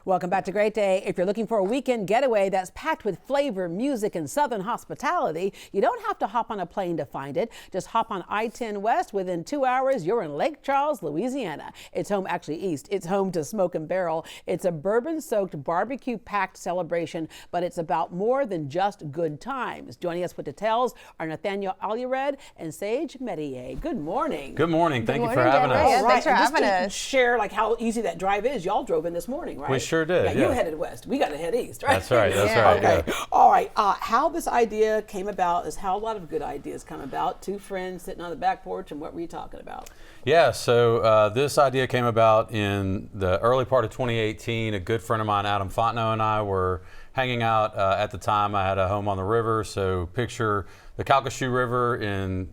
Welcome back to Great Day. If you're looking for a weekend getaway that's packed with flavor, music, and Southern hospitality, you don't have to hop on a plane to find it. Just hop on I-10 West. Within 2 hours, you're in Lake Charles, Louisiana. It's home, actually east. It's home to Smoke and Barrel. It's a bourbon-soaked, barbecue-packed celebration, but it's about more than just good times. Joining us with details are Nathaniel Allured and Saige Mestayer. Good morning. Good morning. Thank you for Deborah. having us. Yeah, thanks for having us. Share like how easy that drive is. Y'all drove in this morning, right? We sure did. Yeah, you headed west. We got to head east, right? That's right. That's Yeah. right. Okay. Yeah. All right. How this idea came about is how a lot of good ideas come about. Two friends sitting on the back porch, and what were you talking about? Yeah. So this idea came about in the early part of 2018. A good friend of mine, Adam Fontenot, and I were hanging out at the time. I had a home on the river, so picture the Calcasieu River in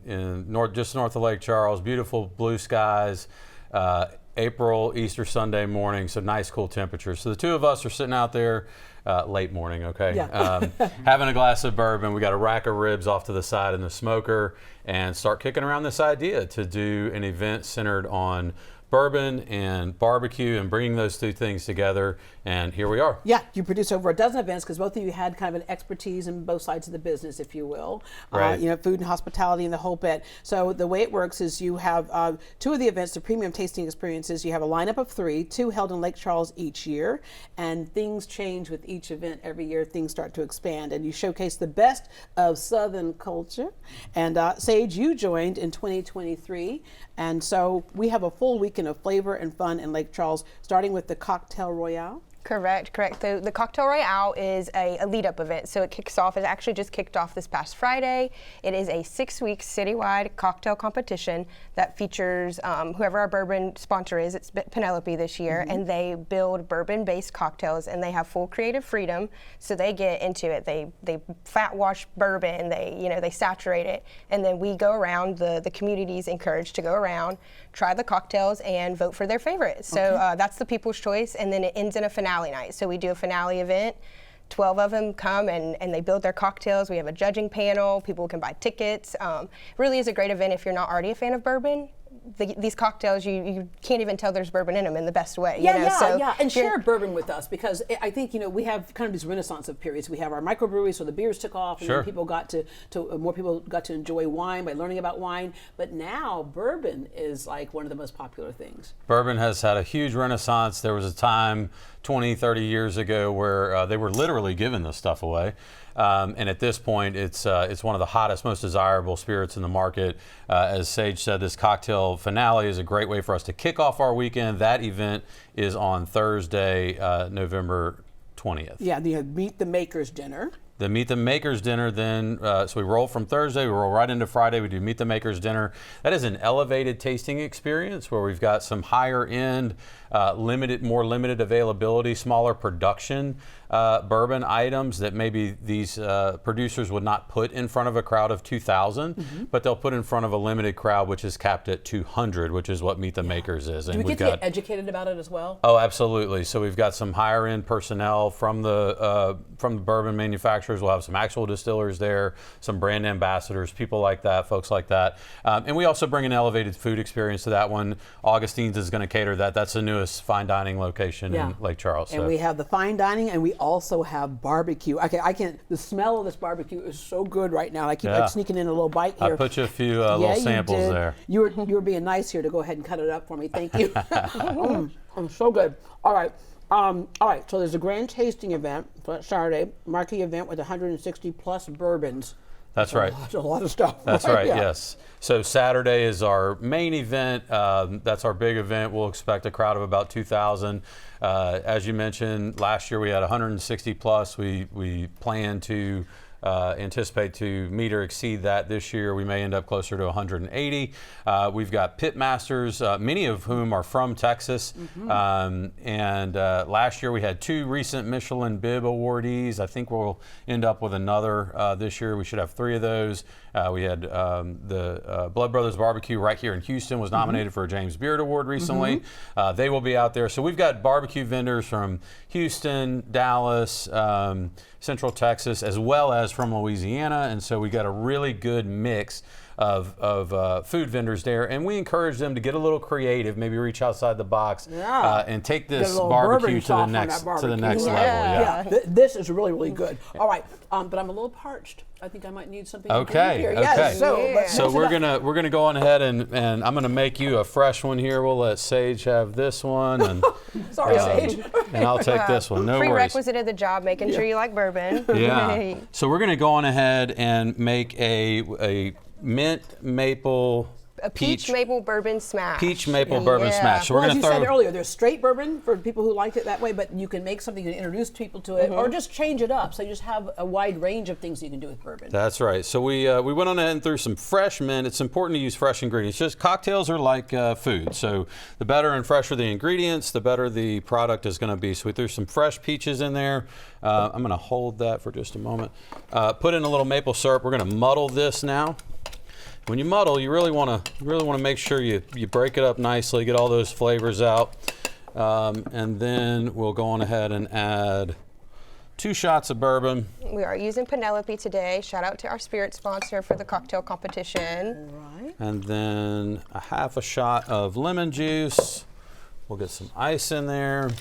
just north of Lake Charles. Beautiful blue skies. April, Easter Sunday morning, so nice cool temperatures. So the two of us are sitting out there, late morning, okay, Yeah. having a glass of bourbon. We got a rack of ribs off to the side in the smoker and start kicking around this idea to do an event centered on bourbon and barbecue and bringing those two things together, and here we are. Yeah, you produced over a dozen events because both of you had kind of an expertise in both sides of the business, if you will. Right. Food and hospitality and the whole bit. So the way it works is you have two of the events, the premium tasting experiences. You have a lineup of three, two held in Lake Charles each year, and things change with each event every year. Things start to expand, and you showcase the best of Southern culture. And Saige, you joined in 2023, and so we have a full weekend of flavor and fun in Lake Charles, starting with the Cocktail Royale. Correct. The Cocktail Royale is a lead-up event. So it actually just kicked off this past Friday. It is a 6-week citywide cocktail competition that features whoever our bourbon sponsor is. It's Penelope this year, and they build bourbon-based cocktails, and they have full creative freedom. So they get into it. They fat wash bourbon. They saturate it, and then we go around. The community's encouraged to go around, try the cocktails, and vote for their favorite. So that's the people's choice, and then it ends in a finale night. So we do a finale event. 12 of them come and they build their cocktails. We have a judging panel. People can buy tickets. Really is a great event if you're not already a fan of bourbon. These cocktails, you can't even tell there's bourbon in them in the best way. And share bourbon with us, because I think we have kind of these renaissance of periods. We have our microbreweries, so the beers took off, and then people got to more people got to enjoy wine by learning about wine. But now bourbon is like one of the most popular things. Bourbon has had a huge renaissance. There was a time 20, 30 years ago where they were literally giving this stuff away. And at this point, it's one of the hottest, most desirable spirits in the market. As Saige said, this cocktail finale is a great way for us to kick off our weekend. That event is on Thursday, November 20th. Yeah, the Meet the Makers dinner. The Meet the Makers dinner then, so we roll from Thursday, we roll right into Friday, we do Meet the Makers dinner. That is an elevated tasting experience where we've got some higher end, more limited availability, smaller production bourbon items that maybe these producers would not put in front of a crowd of 2,000, but they'll put in front of a limited crowd which is capped at 200, which is what Meet the Makers is. And do we get educated about it as well? Oh, absolutely. So we've got some higher end personnel from the bourbon manufacturers. We'll have some actual distillers there, some brand ambassadors, people like that, folks like that. And we also bring an elevated food experience to that one. Augustine's is going to cater that. That's the newest fine dining location in Lake Charles. And we have the fine dining, and we also have barbecue. Okay, the smell of this barbecue is so good right now. I keep sneaking in a little bite here. I put you a few little samples there. You were being nice here to go ahead and cut it up for me. Thank you. So good. All right. So there's a grand tasting event for Saturday, marquee event with 160 plus bourbons. That's right. That's a lot of stuff. That's right, yes. So Saturday is our main event. That's our big event. We'll expect a crowd of about 2,000. As you mentioned, last year we had 160 plus. We plan to anticipate to meet or exceed that this year. We may end up closer to 180. We've got pit masters, many of whom are from Texas. And last year we had 2 recent Michelin Bib awardees. I think we'll end up with another this year. We should have 3 of those. We had the Blood Brothers Barbecue right here in Houston was nominated for a James Beard Award recently. They will be out there. So we've got barbecue vendors from Houston, Dallas, Central Texas, as well as from Louisiana. And so we got a really good mix of food vendors there, and we encourage them to get a little creative, maybe reach outside the box, and take this barbecue to the next level. Yeah. This is really, really good. All right, but I'm a little parched. I think I might need something. Okay. Here. Okay. Yes, So we're gonna go on ahead and I'm gonna make you a fresh one here. We'll let Saige have this one, and sorry, Saige, and I'll take this one. No worries. Prerequisite of the job, making sure you like bourbon. Yeah. So we're gonna go on ahead and make a mint maple. A peach maple bourbon smash. Peach maple bourbon smash. So we're as going you to throw. said earlier, there's straight bourbon for people who liked it that way, but you can make something and introduce people to it, or just change it up. So you just have a wide range of things you can do with bourbon. That's right. So we went on ahead and threw some fresh mint. It's important to use fresh ingredients. Just cocktails are like food. So the better and fresher the ingredients, the better the product is going to be. So we threw some fresh peaches in there. I'm going to hold that for just a moment. Put in a little maple syrup. We're going to muddle this now. When you muddle, you really want to make sure you break it up nicely, get all those flavors out, and then we'll go on ahead and add 2 shots of bourbon. We are using Penelope today. Shout out to our spirit sponsor for the cocktail competition. Right. And then a half a shot of lemon juice. We'll get some ice in there.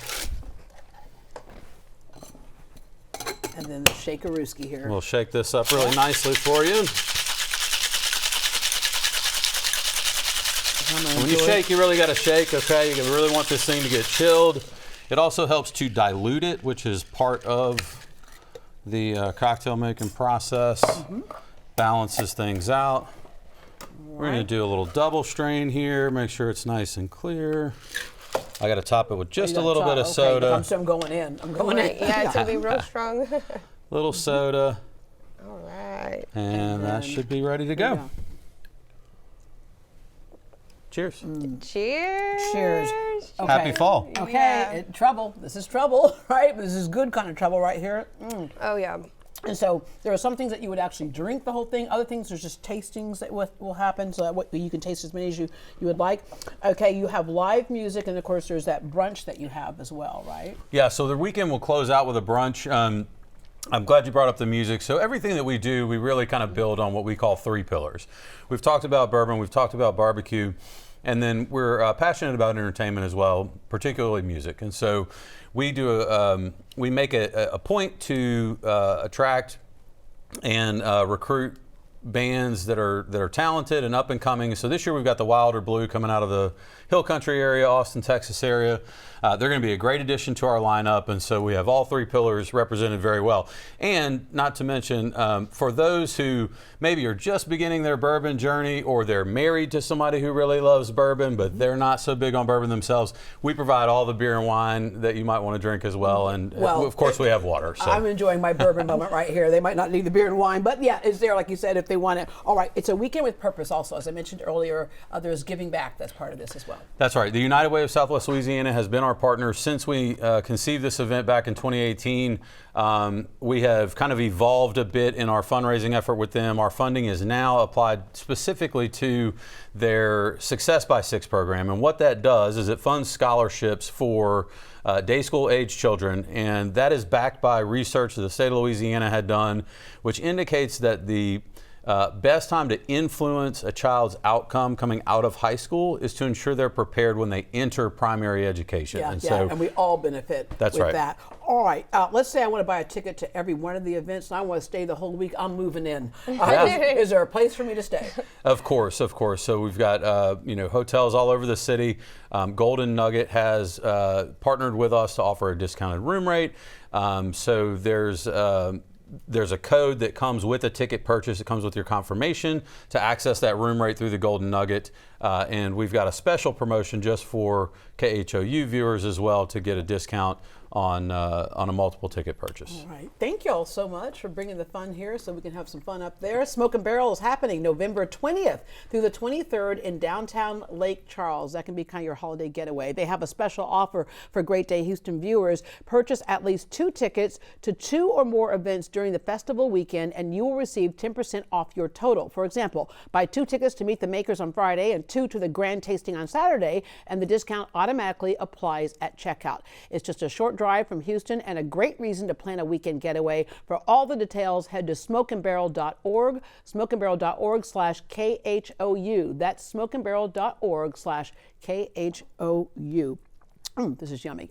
And then the shakerooski here. We'll shake this up really nicely for you. When you shake, you really got to shake, okay? You really want this thing to get chilled. It also helps to dilute it, which is part of the cocktail making process. Balances things out. We're going to do a little double strain here, make sure it's nice and clear. I got to top it with just a little bit of soda. I'm going in. I'm going in. Yeah, it's going to be real strong. Little soda. All right. And that should be ready to go. Cheers. Cheers. Cheers. Okay. Happy fall. Okay, trouble. This is trouble, right? This is good kind of trouble right here. Oh, yeah. And so there are some things that you would actually drink the whole thing. Other things, there's just tastings that will happen, so that you can taste as many as you would like. Okay, you have live music, and of course there's that brunch that you have as well, right? Yeah, so the weekend will close out with a brunch. I'm glad you brought up the music. So everything that we do, we really kind of build on what we call 3 pillars. We've talked about bourbon, we've talked about barbecue, and then we're passionate about entertainment as well, particularly music. And so we do we make a point to attract and recruit bands that are talented and up and coming. So this year we've got the Wilder Blue coming out of the Hill Country area, Austin, Texas area. They're going to be a great addition to our lineup, and so we have all 3 pillars represented very well. And not to mention, for those who maybe are just beginning their bourbon journey, or they're married to somebody who really loves bourbon, but they're not so big on bourbon themselves, we provide all the beer and wine that you might want to drink as well. And of course, we have water. So. I'm enjoying my bourbon moment right here. They might not need the beer and wine, but yeah, it's there, like you said, if they want it. All right, it's a weekend with purpose also. As I mentioned earlier, there's giving back. That's part of this as well. That's right. The United Way of Southwest Louisiana has been our partner since we conceived this event back in 2018. We have kind of evolved a bit in our fundraising effort with them. Our funding is now applied specifically to their Success by 6 program. And what that does is it funds scholarships for day school age children. And that is backed by research that the state of Louisiana had done, which indicates that the best time to influence a child's outcome coming out of high school is to ensure they're prepared when they enter primary education. Yeah, and and we all benefit with that. All right, let's say I want to buy a ticket to every one of the events and I want to stay the whole week. I'm moving in. Is there a place for me to stay? Of course. So we've got hotels all over the city. Golden Nugget has partnered with us to offer a discounted room rate. So there's a code that comes with a ticket purchase. It comes with your confirmation to access that room rate through the Golden Nugget. And we've got a special promotion just for KHOU viewers as well to get a discount on a multiple ticket purchase. All right. Thank you all so much for bringing the fun here so we can have some fun up there. Smoke and Barrel is happening November 20th through the 23rd in downtown Lake Charles. That can be kind of your holiday getaway. They have a special offer for Great Day Houston viewers. Purchase at least 2 tickets to 2 or more events during the festival weekend and you will receive 10% off your total. For example, buy 2 tickets to Meet the Makers on Friday and 2 to the grand tasting on Saturday, and the discount automatically applies at checkout. It's just a short drive from Houston and a great reason to plan a weekend getaway. For all the details, head to smokeandbarrel.org, smokeandbarrel.org/KHOU. That's smokeandbarrel.org/KHOU. This is yummy.